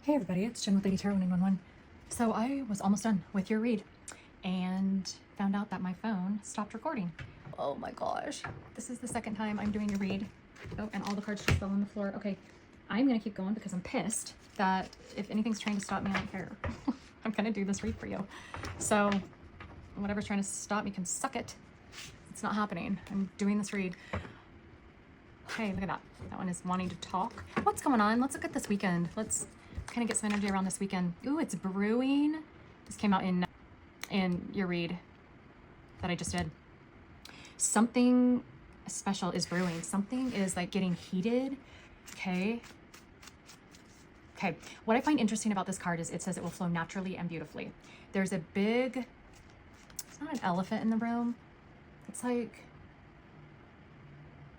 Hey everybody, it's Jenn with Lady Tarot 911. So I was almost done with your read and found out that my phone stopped recording. Oh my gosh. This is the second time I'm doing your read. Oh, and all the cards just fell on the floor. Okay, I'm gonna keep going because I'm pissed that if anything's trying to stop me, I don't care. I'm gonna do this read for you. So whatever's trying to stop me can suck it. It's not happening. I'm doing this read. Okay, look at that. That one is wanting to talk. What's going on? Let's look at this weekend. Let's kind of get some energy around this weekend. Ooh, it's brewing. This came out in your read that I just did. Something special is brewing. Something is like getting heated. Okay. What I find interesting about this card is it says it will flow naturally and beautifully. There's a big, it's not an elephant in the room. It's like,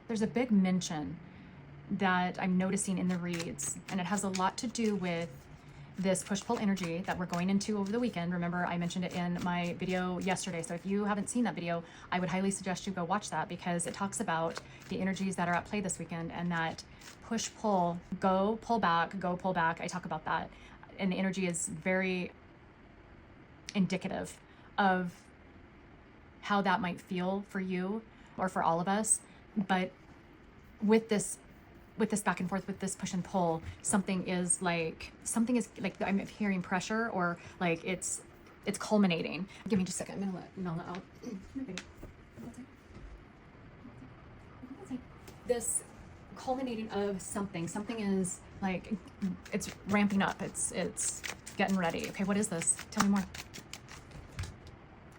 there's a big mention that I'm noticing in the reads, and it has a lot to do with this push-pull energy that we're going into over the weekend. Remember, I mentioned it in my video yesterday, so if you haven't seen that video, I would highly suggest you go watch that, because it talks about the energies that are at play this weekend, and that push-pull, go, pull back, go, pull back. I talk about that, and the energy is very indicative of how that might feel for you or for all of us. But with this back and forth, with this push and pull, something is like I'm hearing pressure, or like it's culminating. Give me just a second. I'm gonna let Mel out. This culminating of something is like, it's ramping up. It's getting ready. Okay, what is this? Tell me more.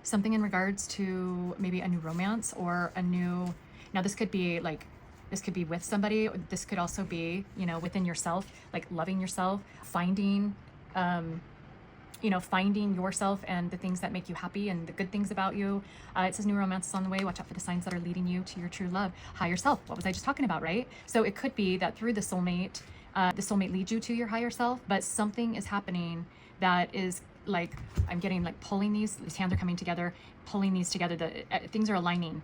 Something in regards to maybe a new romance or a new, now this could be like, this could be with somebody. This could also be, within yourself, like loving yourself, finding, finding yourself and the things that make you happy and the good things about you. It says new romance is on the way. Watch out for the signs that are leading you to your true love. Higher self. What was I just talking about, right? So it could be that through the soulmate leads you to your higher self, but something is happening that is like, I'm getting like pulling these hands are coming together, pulling these together. Things are aligning.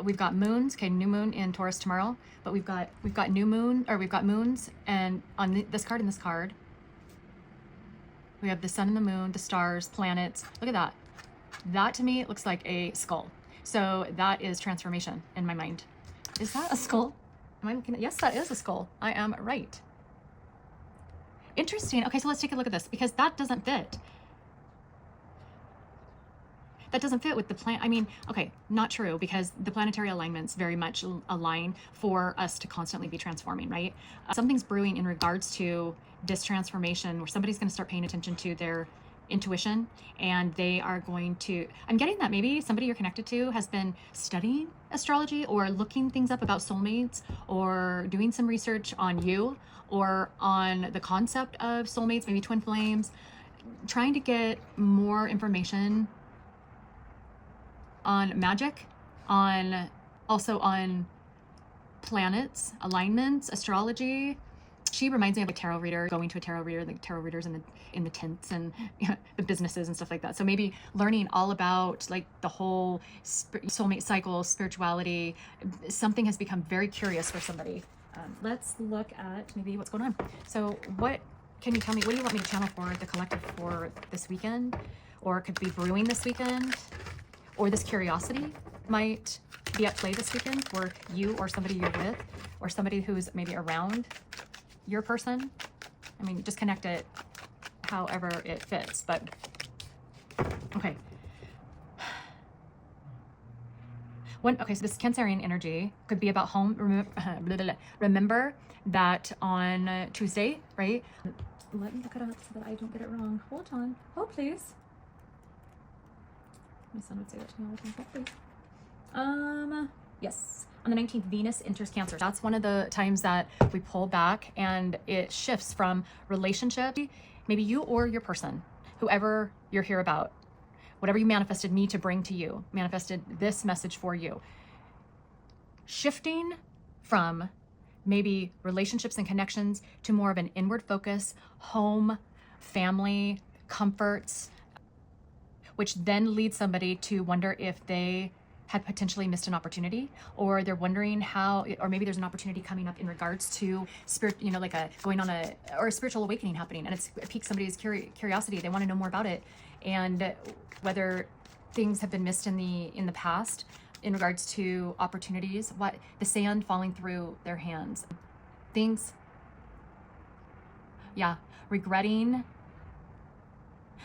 We've got moons, okay, new moon in Taurus tomorrow, but we've got new moon, or we've got moons, and on this card and this card, we have the sun and the moon, the stars, planets. Look at that. That to me, it looks like a skull. So that is transformation in my mind. Is that a skull? Am I looking at, yes, that is a skull. I am right. Interesting. Okay, so let's take a look at this, because that doesn't fit. That doesn't fit with the plan. I mean, okay, not true, because the planetary alignments very much align for us to constantly be transforming, right? Something's brewing in regards to this transformation, where somebody's going to start paying attention to their intuition, and they are going to, I'm getting that maybe somebody you're connected to has been studying astrology or looking things up about soulmates, or doing some research on you or on the concept of soulmates, maybe twin flames, trying to get more information on magic, also on planets, alignments, astrology. She reminds me of a tarot reader, going to a tarot reader, like tarot readers in the tents and the businesses and stuff like that. So maybe learning all about like the whole soulmate cycle, spirituality. Something has become very curious for somebody. Let's look at maybe what's going on. So what can you tell me? What do you want me to channel for the collective for this weekend? Or it could be brewing this weekend? Or this curiosity might be at play this weekend for you or somebody you're with, or somebody who's maybe around your person. I mean, just connect it however it fits, but okay. Okay, so this Cancerian energy could be about home. Remember that on Tuesday, right? Let me look it up so that I don't get it wrong. Hold on. Hold, please. My son would say that to me all the time. Please. Yes. On the 19th, Venus enters Cancer. That's one of the times that we pull back and it shifts from relationship, maybe you or your person, whoever you're here about, whatever you manifested me to bring to you, manifested this message for you. Shifting from maybe relationships and connections to more of an inward focus, home, family, comforts, which then leads somebody to wonder if they had potentially missed an opportunity, or they're wondering how, or maybe there's an opportunity coming up in regards to spirit, you know, like a going on a, or a spiritual awakening happening, and it piques somebody's curiosity. They want to know more about it, and whether things have been missed in the past in regards to opportunities, what the sand falling through their hands, things, yeah, regretting,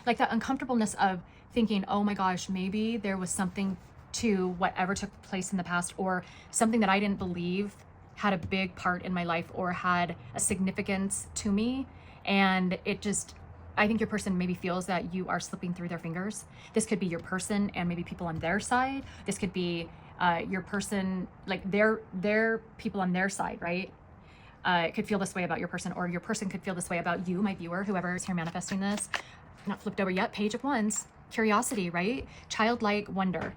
like that uncomfortableness of thinking, oh my gosh, maybe there was something to whatever took place in the past, or something that I didn't believe had a big part in my life or had a significance to me. And it just, I think your person maybe feels that you are slipping through their fingers. This could be your person and maybe people on their side. This could be your person, like their people on their side, right? It could feel this way about your person, or your person could feel this way about you, my viewer, whoever is here manifesting this. Not flipped over yet. Page of Wands, curiosity, right? Childlike wonder.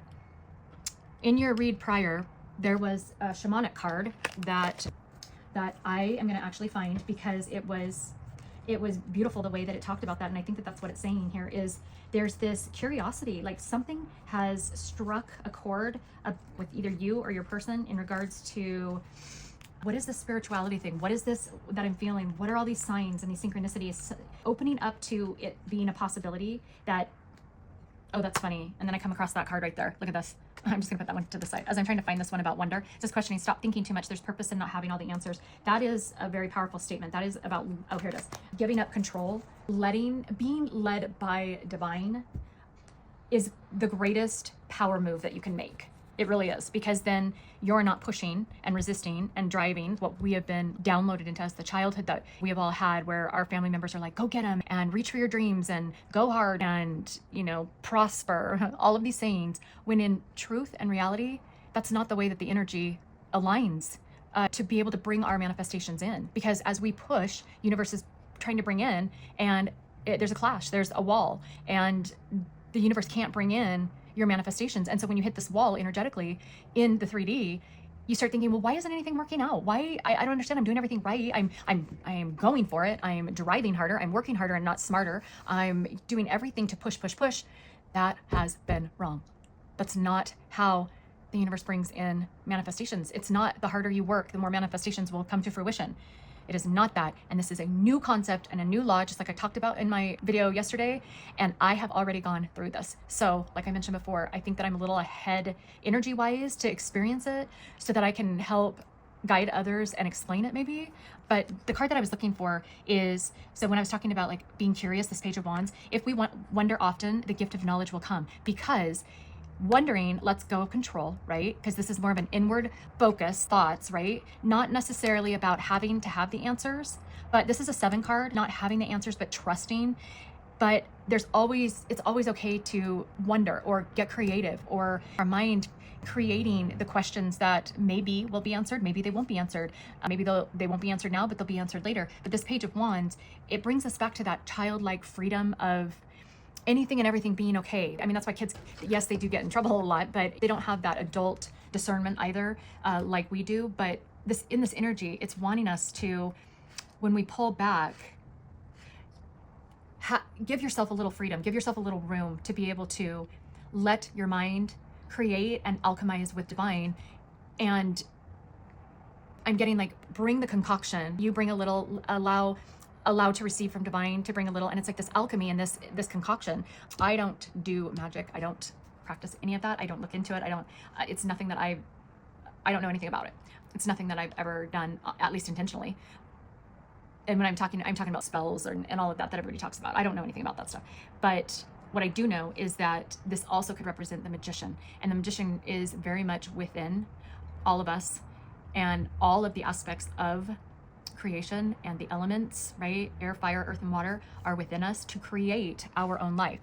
In your read prior, there was a shamanic card that I am going to actually find, because it was beautiful the way that it talked about that. And I think that that's what it's saying here is there's this curiosity, like something has struck a chord with either you or your person in regards to, what is this spirituality thing? What is this that I'm feeling? What are all these signs and these synchronicities opening up to it being a possibility that, oh, that's funny. And then I come across that card right there. Look at this. I'm just gonna put that one to the side as I'm trying to find this one about wonder. Just questioning, stop thinking too much. There's purpose in not having all the answers. That is a very powerful statement. That is about, oh, here it is. Giving up control, being led by divine is the greatest power move that you can make. It really is, because then you're not pushing and resisting and driving what we have been downloaded into us, the childhood that we have all had, where our family members are like, go get them and reach for your dreams and go hard and, you know, prosper, all of these sayings, when in truth and reality, that's not the way that the energy aligns to be able to bring our manifestations in. Because as we push, universe is trying to bring in, and there's a clash, there's a wall, and the universe can't bring in your manifestations. And so when you hit this wall energetically in the 3D, you start thinking, well, why isn't anything working out? Why? I don't understand. I'm doing everything right. I am going for it. I'm driving harder. I'm working harder and not smarter. I'm doing everything to push. That has been wrong. That's not how the universe brings in manifestations. It's not the harder you work, the more manifestations will come to fruition. It is not that. And this is a new concept and a new law, just like I talked about in my video yesterday. And I have already gone through this. So like I mentioned before, I think that I'm a little ahead energy wise to experience it so that I can help guide others and explain it maybe. But the card that I was looking for is, so when I was talking about like being curious, this Page of Wands, if we wonder often, the gift of knowledge will come, because wondering lets go of control, right? Because this is more of an inward focus, thoughts, right? Not necessarily about having to have the answers, but this is a 7 card, not having the answers, but trusting. But it's always okay to wonder or get creative, or our mind creating the questions that maybe will be answered, maybe they won't be answered. Maybe they won't be answered now, but they'll be answered later. But this Page of Wands, it brings us back to that childlike freedom of anything and everything being okay. I mean, that's why kids, yes, they do get in trouble a lot, but they don't have that adult discernment either, like we do. But in this energy, it's wanting us to, when we pull back, give yourself a little freedom, give yourself a little room to be able to let your mind create and alchemize with divine. And I'm getting like, bring the concoction, you bring a little, allow to receive from divine, to bring a little, and it's like this alchemy and this concoction. I don't do magic. I don't practice any of that. I don't look into it. It's nothing that I don't know anything about it. It's nothing that I've ever done, at least intentionally. And when I'm talking about spells and all of that everybody talks about. I don't know anything about that stuff. But what I do know is that this also could represent the magician. And the magician is very much within all of us, and all of the aspects of creation and the elements, right? Air, fire, earth, and water are within us to create our own life.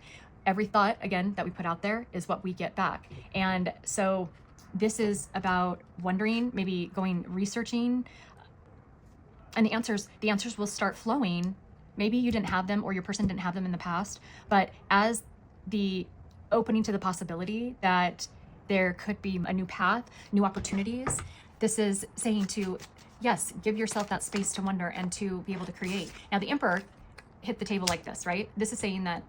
Every thought, again, that we put out there is what we get back. And so this is about wondering, maybe researching, and the answers will start flowing. Maybe you didn't have them, or your person didn't have them in the past, but as the opening to the possibility that there could be a new path, new opportunities, this is saying to, yes, give yourself that space to wonder and to be able to create. Now, the Emperor hit the table like this, right? This is saying that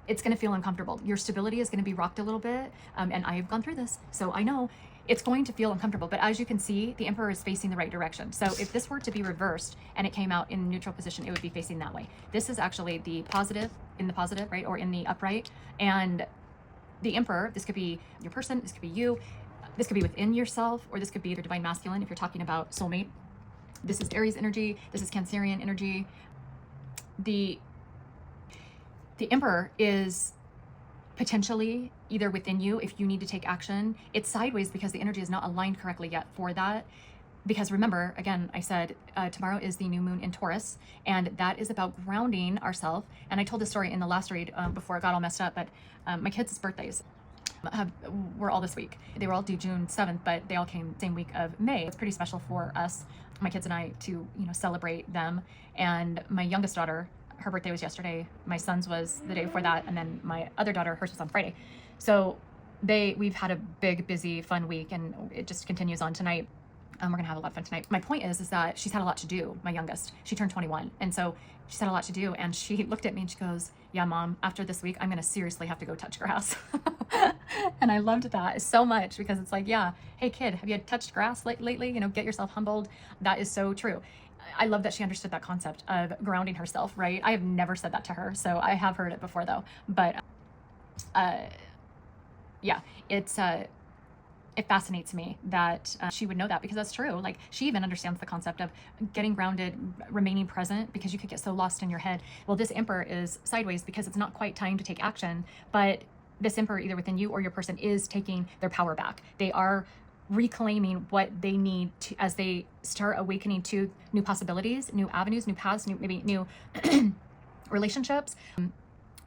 it's going to feel uncomfortable. Your stability is going to be rocked a little bit. And I have gone through this, so I know it's going to feel uncomfortable. But as you can see, the Emperor is facing the right direction. So if this were to be reversed and it came out in neutral position, it would be facing that way. This is actually the positive, in the positive, right? Or in the upright. And the Emperor, this could be your person, this could be you, this could be within yourself, or this could be the divine masculine if you're talking about soulmate. This is Aries energy, this is Cancerian energy. The Emperor is potentially either within you if you need to take action. It's sideways because the energy is not aligned correctly yet for that. Because remember, again, I said tomorrow is the new moon in Taurus, and that is about grounding ourselves. And I told this story in the last read before it got all messed up, but my kids' birthdays were all this week. They were all due June 7th, but they all came same week of May. It's pretty special for us, my kids and I, to celebrate them. And my youngest daughter, her birthday was yesterday. My son's was the day before that, and then my other daughter, hers was on Friday. So we've had a big, busy, fun week, and it just continues on tonight. We're gonna have a lot of fun tonight. My point is that she's had a lot to do. My youngest, she turned 21, and so she's had a lot to do. And she looked at me and she goes, "Yeah, Mom, after this week, I'm gonna seriously have to go touch grass." And I loved that so much because it's like, yeah, hey kid, have you touched grass lately? Get yourself humbled. That is so true. I love that she understood that concept of grounding herself, right? I have never said that to her, so I have heard it before though. But yeah, it fascinates me that she would know that, because that's true. Like, she even understands the concept of getting grounded, remaining present, because you could get so lost in your head. Well, this Emperor is sideways because it's not quite time to take action, but this Emperor, either within you or your person, is taking their power back. They are reclaiming what they need to, as they start awakening to new possibilities, new avenues, new paths, maybe new relationships,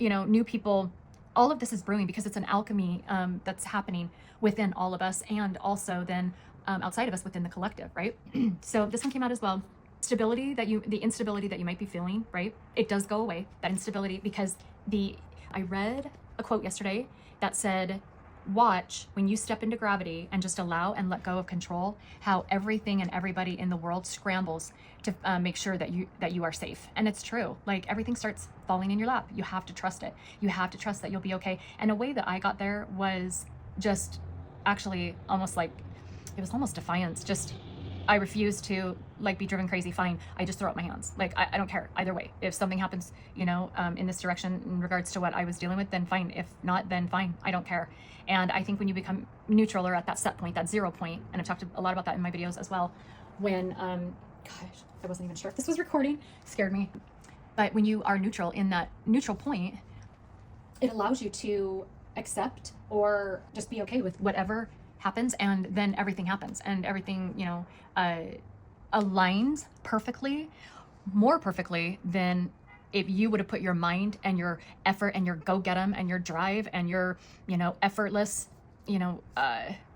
new people. All of this is brewing because it's an alchemy that's happening within all of us, and also then outside of us within the collective, right? So this one came out as well. The instability that you might be feeling, right? It does go away, that instability, because I read a quote yesterday that said, watch when you step into gravity and just allow and let go of control, how everything and everybody in the world scrambles to make sure that you are safe. And it's true. Like, everything starts falling in your lap. You have to trust it. You have to trust that you'll be okay. And a way that I got there was just actually almost like, it was almost defiance. Just, I refuse to be driven crazy. Fine. I just throw up my hands. Like, I don't care either way. If something happens, in this direction in regards to what I was dealing with, then fine. If not, then fine. I don't care. And I think when you become neutral, or at that set point, that 0 point, and I've talked a lot about that in my videos as well, when, gosh, I wasn't even sure if this was recording, scared me. But when you are neutral in that neutral point, it allows you to accept or just be okay with whatever happens, and then everything happens, and everything, aligns perfectly, more perfectly than if you would have put your mind and your effort and your go get 'em and your drive and your, effortless,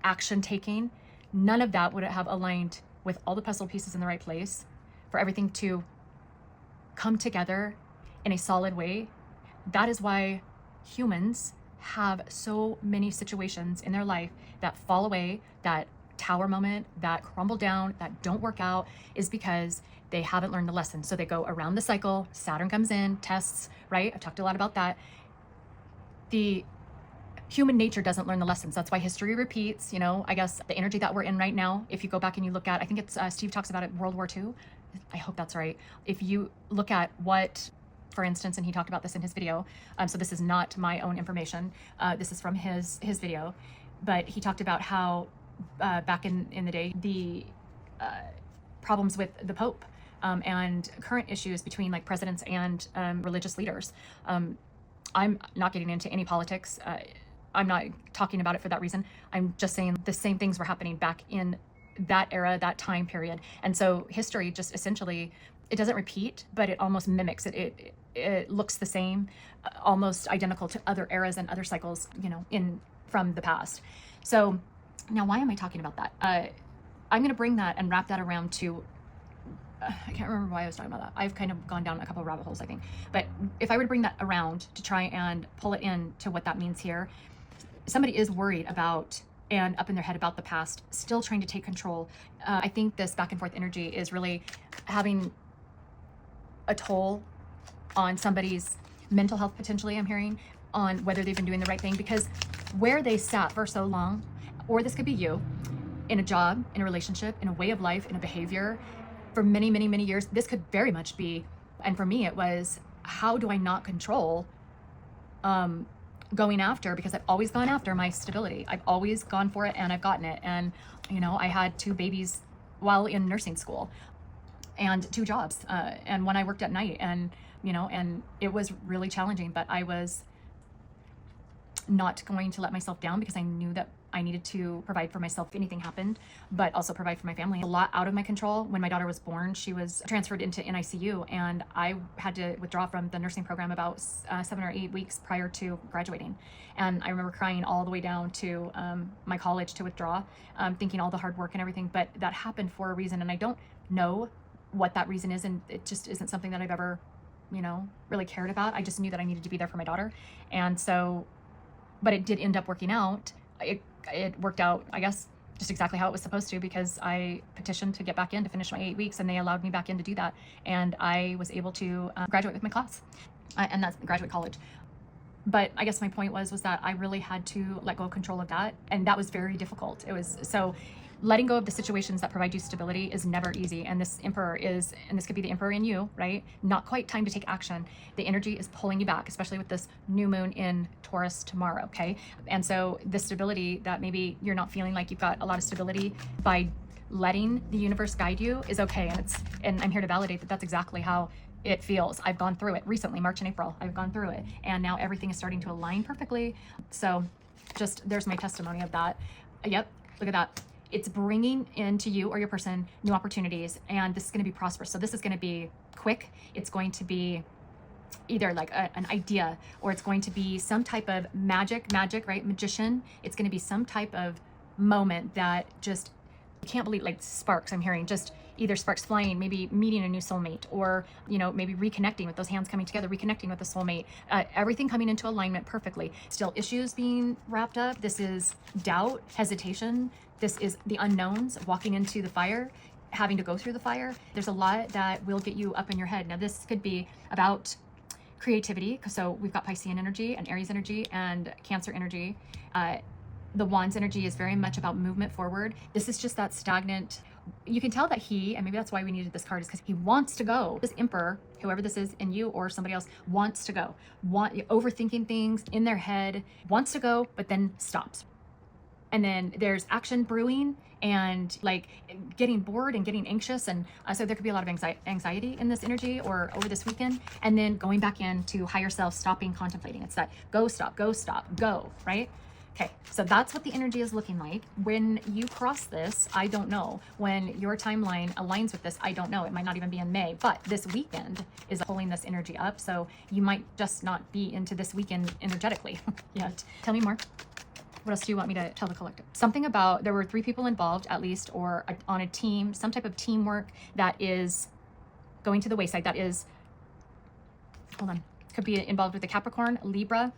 action taking. None of that would have aligned with all the puzzle pieces in the right place for everything to come together in a solid way. That is why humans have so many situations in their life that fall away, that tower moment, that crumble down, that don't work out, is because they haven't learned the lesson. So they go around the cycle. Saturn comes in, tests, right? I've talked a lot about that. The human nature doesn't learn the lessons. That's why history repeats. I guess the energy that we're in right now, if you go back and you look at, I think it's Steve talks about it, World War II. I hope that's right. If you look at what, for instance, and he talked about this in his video, so this is not my own information, this is from his video, but he talked about how back in the day, the problems with the Pope, and current issues between presidents and religious leaders. I'm not getting into any politics. I'm not talking about it for that reason. I'm just saying the same things were happening back in that era, that time period. And so history just essentially, it doesn't repeat, but it almost mimics it. It looks the same, almost identical to other eras and other cycles, from the past. So now, why am I talking about that? I'm going to bring that and wrap that around to, I can't remember why I was talking about that. I've kind of gone down a couple of rabbit holes, I think. But if I were to bring that around to try and pull it in to what that means here, somebody is worried about and up in their head about the past, still trying to take control. I think this back and forth energy is really having a toll on somebody's mental health, potentially, I'm hearing. on whether they've been doing the right thing, because where they sat for so long, or this could be you, in a job, in a relationship, in a way of life, in a behavior, for many, many, many years, this could very much be, and for me it was, how do I not control going after, because I've always gone after my stability. I've always gone for it and I've gotten it. And, you know, I had 2 babies while in nursing school and 2 jobs. And when I worked at night, and, you know, and it was really challenging, but I was not going to let myself down, because I knew that I needed to provide for myself if anything happened, but also provide for my family. A lot out of my control. When my daughter was born, she was transferred into NICU, and I had to withdraw from the nursing program about 7 or 8 weeks prior to graduating. And I remember crying all the way down to my college to withdraw, thinking all the hard work and everything, but that happened for a reason. And I don't know what that reason is, and it just isn't something that I've ever, you know, really cared about. I just knew that I needed to be there for my daughter. And so, but it did end up working out. It worked out, I guess, just exactly how it was supposed to, because I petitioned to get back in to finish my 8 weeks, and they allowed me back in to do that. And I was able to graduate with my class, and that's graduate college. But I guess my point was that I really had to let go of control of that. And that was very difficult. It was, so letting go of the situations that provide you stability is never easy. And this emperor is, and this could be the emperor in you, right? Not quite time to take action. The energy is pulling you back, especially with this new moon in Taurus tomorrow, okay? And so the stability that maybe you're not feeling like you've got a lot of stability, by letting the universe guide you, is okay. And I'm here to validate that that's exactly how it feels. I've gone through it recently, March and April. I've gone through it, and now everything is starting to align perfectly. So just, there's my testimony of that. Yep, look at that. It's bringing into you or your person new opportunities, and this is going to be prosperous. So this is going to be quick. It's going to be either like an idea, or it's going to be some type of magic, right? Magician. It's going to be some type of moment that just, you can't believe, like sparks I'm hearing, just either sparks flying, maybe meeting a new soulmate, or, you know, maybe reconnecting with those hands coming together, reconnecting with a soulmate, everything coming into alignment perfectly. Still issues being wrapped up. This is doubt, hesitation. This is the unknowns, walking into the fire, having to go through the fire. There's a lot that will get you up in your head. Now, this could be about creativity. So we've got Piscean energy and Aries energy and Cancer energy. The Wands energy is very much about movement forward. This is just that stagnant. You can tell that he, and maybe that's why we needed this card, is because he wants to go. This emperor, whoever this is in you or somebody else, wants to go. Overthinking things in their head, wants to go, but then stops. And then there's action brewing, and like getting bored and getting anxious. And so there could be a lot of anxiety in this energy or over this weekend. And then going back into higher self, stopping, contemplating. It's that go, stop, go, right? Okay, so that's what the energy is looking like. When you cross this, I don't know. When your timeline aligns with this, I don't know. It might not even be in May, but this weekend is pulling this energy up. So you might just not be into this weekend energetically yet. Tell me more. What else do you want me to tell the collective? Something about, there were 3 people involved at least, or on a team, some type of teamwork that is going to the wayside. That is, hold on, could be involved with the Capricorn, Libra.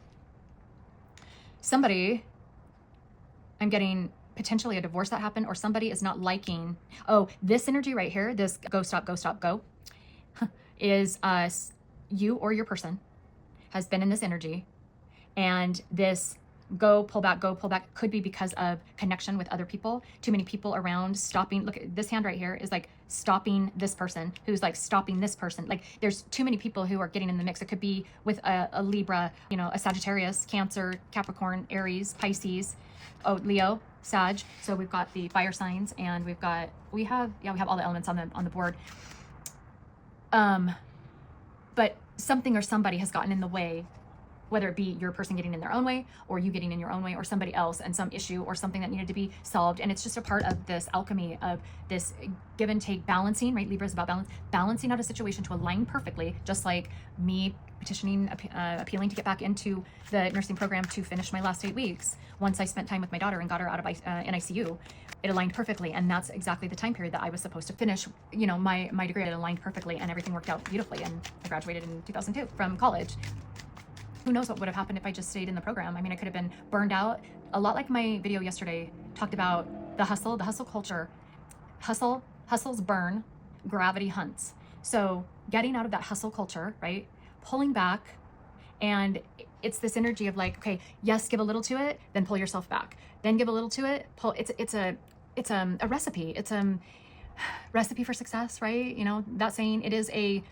Somebody, I'm getting potentially a divorce that happened, or somebody is not liking, oh, this energy right here, this go, stop, go, is you or your person has been in this energy, and this go, pull back, could be because of connection with other people, too many people around, stopping. Look at this hand right here is like stopping this person, who's like stopping this person. Like there's too many people who are getting in the mix. It could be with a Libra, you know, a Sagittarius, Cancer, Capricorn, Aries, Pisces, Leo, Sag. So we've got the fire signs, and we have all the elements on the board. But something or somebody has gotten in the way, whether it be your person getting in their own way, or you getting in your own way, or somebody else, and some issue or something that needed to be solved. And it's just a part of this alchemy of this give and take, balancing, right? Libra is about balance, balancing out a situation to align perfectly, just like me petitioning, appealing to get back into the nursing program to finish my last 8 weeks. Once I spent time with my daughter and got her out of NICU, it aligned perfectly. And that's exactly the time period that I was supposed to finish, you know, my degree. It aligned perfectly, and everything worked out beautifully. And I graduated in 2002 from college. Who knows what would have happened if I just stayed in the program? I mean, I could have been burned out. A lot like my video yesterday talked about the hustle culture. Hustles burn, gravity hunts. So getting out of that hustle culture, right? Pulling back and it's this energy of like, okay, yes, give a little to it, then pull yourself back, then give a little to it, pull. It's a recipe. It's a recipe for success, right? You know, that saying, it is a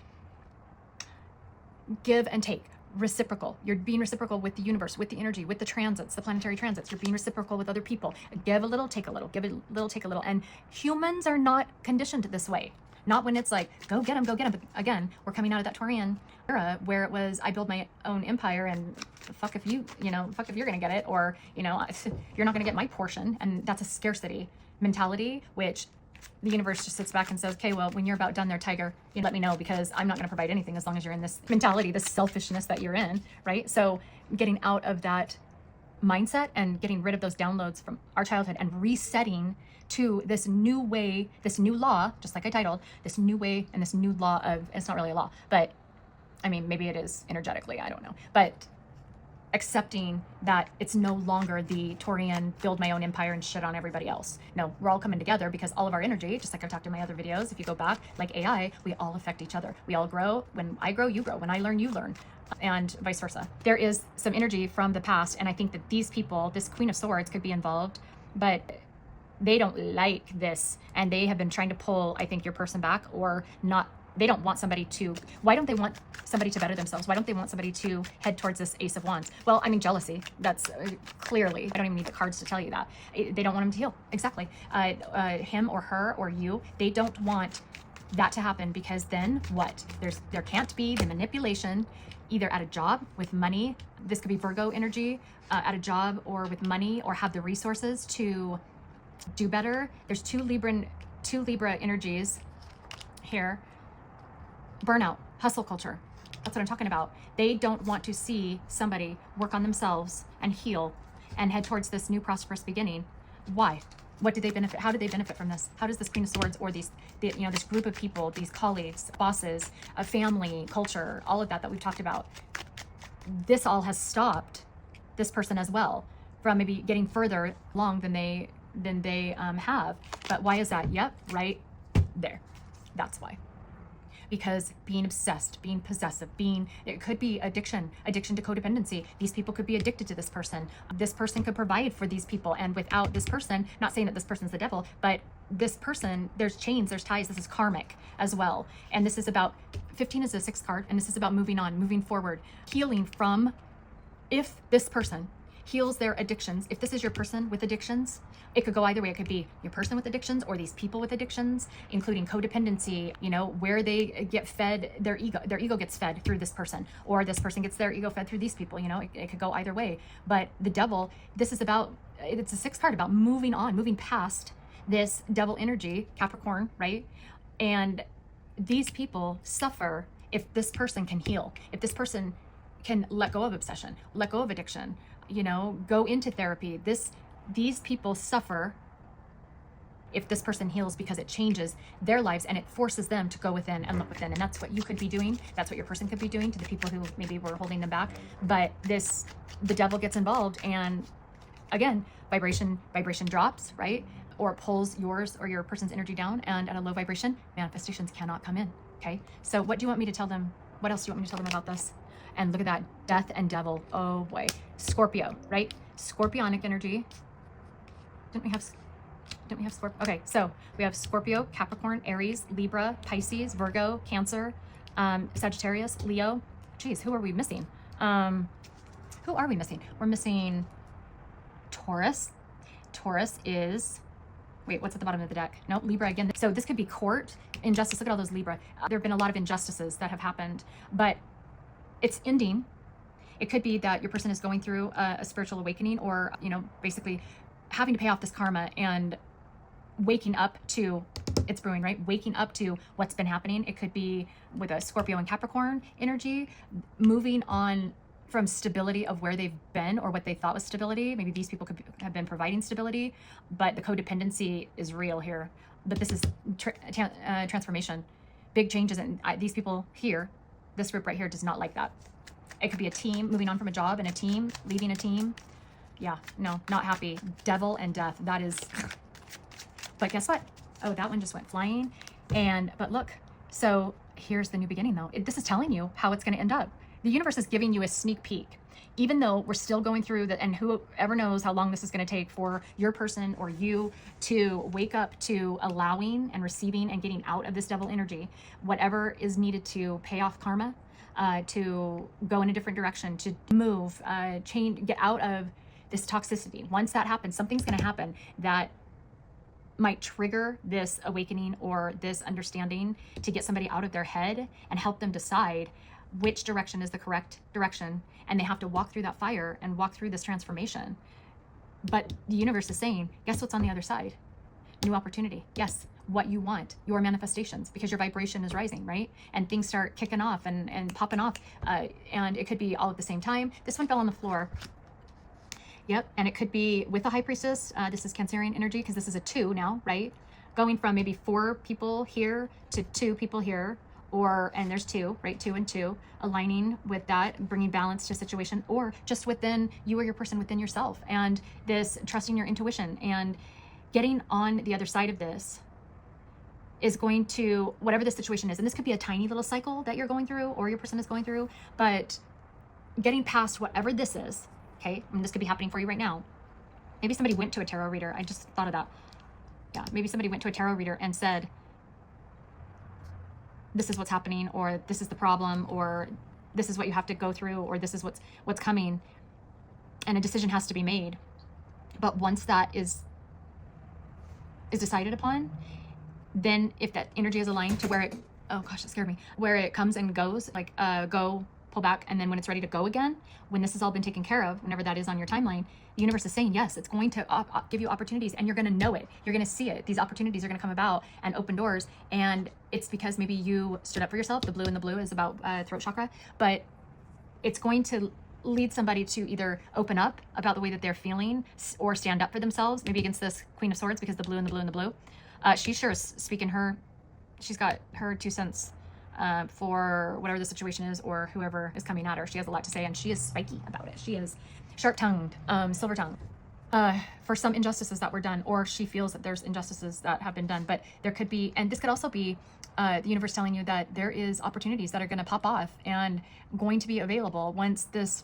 give and take, reciprocal. You're being reciprocal with the universe, with the energy, with the transits, the planetary transits. You're being reciprocal with other people. Give a little, take a little, give a little, take a little. And humans are not conditioned this way. Not when it's like, go get them, go get them. But again, we're coming out of that Taurian era where it was, I build my own empire and fuck if you know, fuck if you're going to get it, or, you know, you're not going to get my portion. And that's a scarcity mentality, which the universe just sits back and says, okay, well, when you're about done there, tiger, you let me know, because I'm not going to provide anything as long as you're in this mentality, this selfishness that you're in, right? So getting out of that mindset and getting rid of those downloads from our childhood and resetting to this new way, this new law, just like I titled, this new way and this new law of, it's not really a law, but I mean, maybe it is energetically, I don't know, but accepting that it's no longer the Taurian build my own empire and shit on everybody else. No, we're all coming together because all of our energy, just like I've talked in my other videos, if you go back, like AI, we all affect each other. We all grow. When I grow, you grow. When I learn, you learn, and vice versa. There is some energy from the past, and I think that these people, this Queen of Swords, could be involved, but they don't like this, and they have been trying to pull, I think, your person back, or not. They don't want somebody to, why don't they want somebody to better themselves? Why don't they want somebody to head towards this Ace of Wands? Well, I mean, jealousy, that's clearly, I don't even need the cards to tell you that. They don't want him to heal, exactly. Him or her or you, they don't want that to happen, because then what? There can't be the manipulation, either at a job with money, this could be Virgo energy, at a job or with money, or have the resources to do better. There's two Libra energies here. Burnout, hustle culture. That's what I'm talking about. They don't want to see somebody work on themselves and heal and head towards this new prosperous beginning. Why? What did they benefit? How did they benefit from this? How does this Queen of Swords, or this group of people, these colleagues, bosses, a family, culture, all of that we've talked about, this all has stopped this person as well from maybe getting further along than they have. But why is that? Yep, right there. That's why. Because being obsessed, being possessive, it could be addiction to codependency. These people could be addicted to this person. This person could provide for these people. And without this person, not saying that this person's the devil, but this person, there's chains, there's ties. This is karmic as well. And this is about, 15 is the 6th card, and this is about moving on, moving forward, healing from, if this person heals their addictions, if this is your person with addictions, it could go either way. It could be your person with addictions or these people with addictions, including codependency, where they get fed their ego gets fed through this person, or this person gets their ego fed through these people. It could go either way. But the devil, it's a 6th card about moving on, moving past this devil energy, Capricorn, right? And these people suffer if this person can heal, if this person can let go of obsession, let go of addiction, go into therapy. These people suffer if this person heals, because it changes their lives and it forces them to go within and look within. And that's what you could be doing. That's what your person could be doing to the people who maybe were holding them back. But the devil gets involved, and again, vibration drops, right? Or pulls yours or your person's energy down, and at a low vibration, manifestations cannot come in. Okay. So what do you want me to tell them? What else do you want me to tell them about this? And look at that, death and devil. Oh boy. Scorpio, right? Scorpionic energy. Didn't we have Scorpio? Okay, so we have Scorpio, Capricorn, Aries, Libra, Pisces, Virgo, Cancer, Sagittarius, Leo. Geez, who are we missing? Who are we missing? We're missing Taurus. Taurus is, wait, what's at the bottom of the deck? No, Libra again. So this could be court, injustice. Look at all those Libra. There have been a lot of injustices that have happened, but it's ending. It could be that your person is going through a spiritual awakening, or, basically having to pay off this karma and waking up to, it's brewing, right? Waking up to what's been happening. It could be with a Scorpio and Capricorn energy, moving on from stability of where they've been or what they thought was stability. Maybe these people could have been providing stability, but the codependency is real here. But this is transformation, big changes. And these people here, this group right here, does not like that. It could be a team moving on from a job, and a team leaving a team. Yeah, no, not happy. Devil and death. That is, but guess what? Oh, that one just went flying. But look, so here's the new beginning though. This is telling you how it's going to end up. The universe is giving you a sneak peek. Even though we're still going through that, and whoever knows how long this is going to take for your person or you to wake up to allowing and receiving and getting out of this devil energy, whatever is needed to pay off karma, to go in a different direction, to move, change, get out of this toxicity. Once that happens, something's going to happen that might trigger this awakening or this understanding to get somebody out of their head and help them decide which direction is the correct direction. And they have to walk through that fire and walk through this transformation. But the universe is saying, guess what's on the other side? New opportunity. Yes, what you want, your manifestations, because your vibration is rising, right? And things start kicking off and popping off. And it could be all at the same time. This one fell on the floor. Yep, and it could be with the High Priestess. This is Cancerian energy because this is a 2 now, right? Going from maybe 4 people here to 2 people here, and there's 2, right? 2 and 2, aligning with that, bringing balance to a situation, or just within you or your person, within yourself, and this trusting your intuition and getting on the other side of this is going to, whatever the situation is, and this could be a tiny little cycle that you're going through or your person is going through, but getting past whatever this is. Okay, and this could be happening for you right now. Maybe somebody went to a tarot reader. I just thought of that. Yeah, maybe somebody went to a tarot reader and said, this is what's happening, or this is the problem, or this is what you have to go through, or this is what's coming, and a decision has to be made. But once that is decided upon, then if that energy is aligned to where it, oh gosh, that scared me, where it comes and goes, like go, pull back, and then when it's ready to go again, when this has all been taken care of, whenever that is on your timeline, the universe is saying, yes, it's going to give you opportunities, and you're going to know it. You're going to see it. These opportunities are going to come about and open doors, and it's because maybe you stood up for yourself. The blue in the blue is about throat chakra, but it's going to lead somebody to either open up about the way that they're feeling or stand up for themselves, maybe against this Queen of Swords, because the blue and the blue and the blue. She sure is speaking she's got her 2 cents for whatever the situation is or whoever is coming at her. She has a lot to say, and she is spiky about it. She is sharp-tongued, silver-tongued, for some injustices that were done, or she feels that there's injustices that have been done. But there could be, and this could also be the universe telling you that there is opportunities that are going to pop off and going to be available once this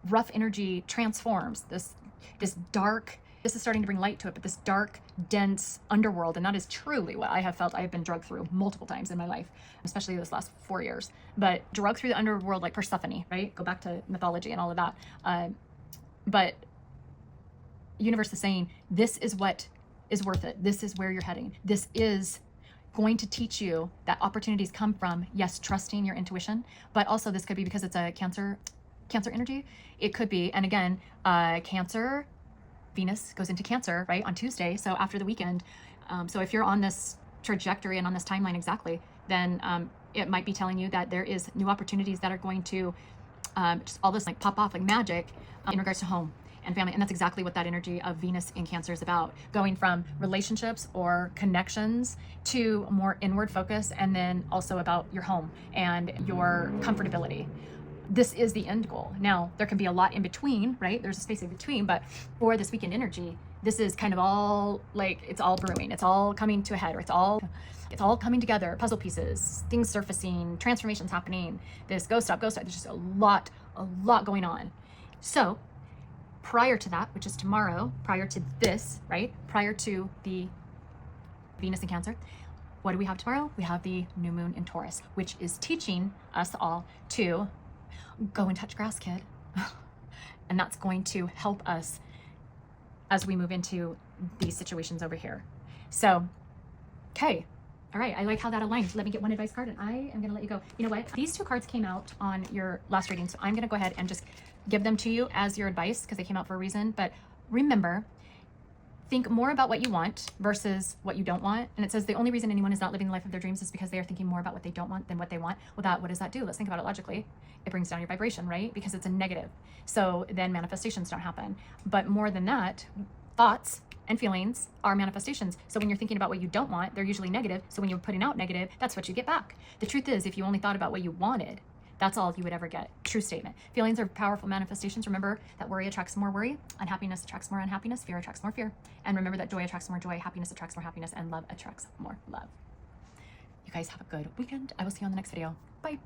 rough energy transforms, this dark, this is starting to bring light to it, but this dark, dense underworld, and that is truly what I have felt. I have been drugged through multiple times in my life, especially this last 4 years, but drugged through the underworld like Persephone, right? Go back to mythology and all of that. But universe is saying, this is what is worth it. This is where you're heading. This is going to teach you that opportunities come from, yes, trusting your intuition, but also this could be because it's a Cancer energy. It could be, and again, Cancer, Venus goes into Cancer, right, on Tuesday, so after the weekend. So if you're on this trajectory and on this timeline exactly, then it might be telling you that there is new opportunities that are going to just all this like pop off like magic in regards to home and family. And that's exactly what that energy of Venus in Cancer is about, going from relationships or connections to more inward focus, and then also about your home and your comfortability. This is the end goal. Now, there can be a lot in between, right? There's a space in between, but for this weekend energy, this is kind of all like, it's all brewing. It's all coming to a head, or it's all coming together, puzzle pieces, things surfacing, transformations happening, this go stop. There's just a lot going on. So prior to that, which is tomorrow, prior to this, right? Prior to the Venus in Cancer, what do we have tomorrow? We have the new moon in Taurus, which is teaching us all to go and touch grass, kid. And that's going to help us as we move into these situations over here. So, okay. All right. I like how that aligns. Let me get one advice card, and I am going to let you go. You know what? These 2 cards came out on your last reading, so I'm going to go ahead and just give them to you as your advice because they came out for a reason. But remember, think more about what you want versus what you don't want. And it says the only reason anyone is not living the life of their dreams is because they are thinking more about what they don't want than what they want. Well, what does that do? Let's think about it logically. It brings down your vibration, right? Because it's a negative. So then manifestations don't happen. But more than that, thoughts and feelings are manifestations. So when you're thinking about what you don't want, they're usually negative. So when you're putting out negative, that's what you get back. The truth is, if you only thought about what you wanted, that's all you would ever get. True statement. Feelings are powerful manifestations. Remember that worry attracts more worry, unhappiness attracts more unhappiness, fear attracts more fear. And remember that joy attracts more joy, happiness attracts more happiness, and love attracts more love. You guys have a good weekend. I will see you on the next video. Bye.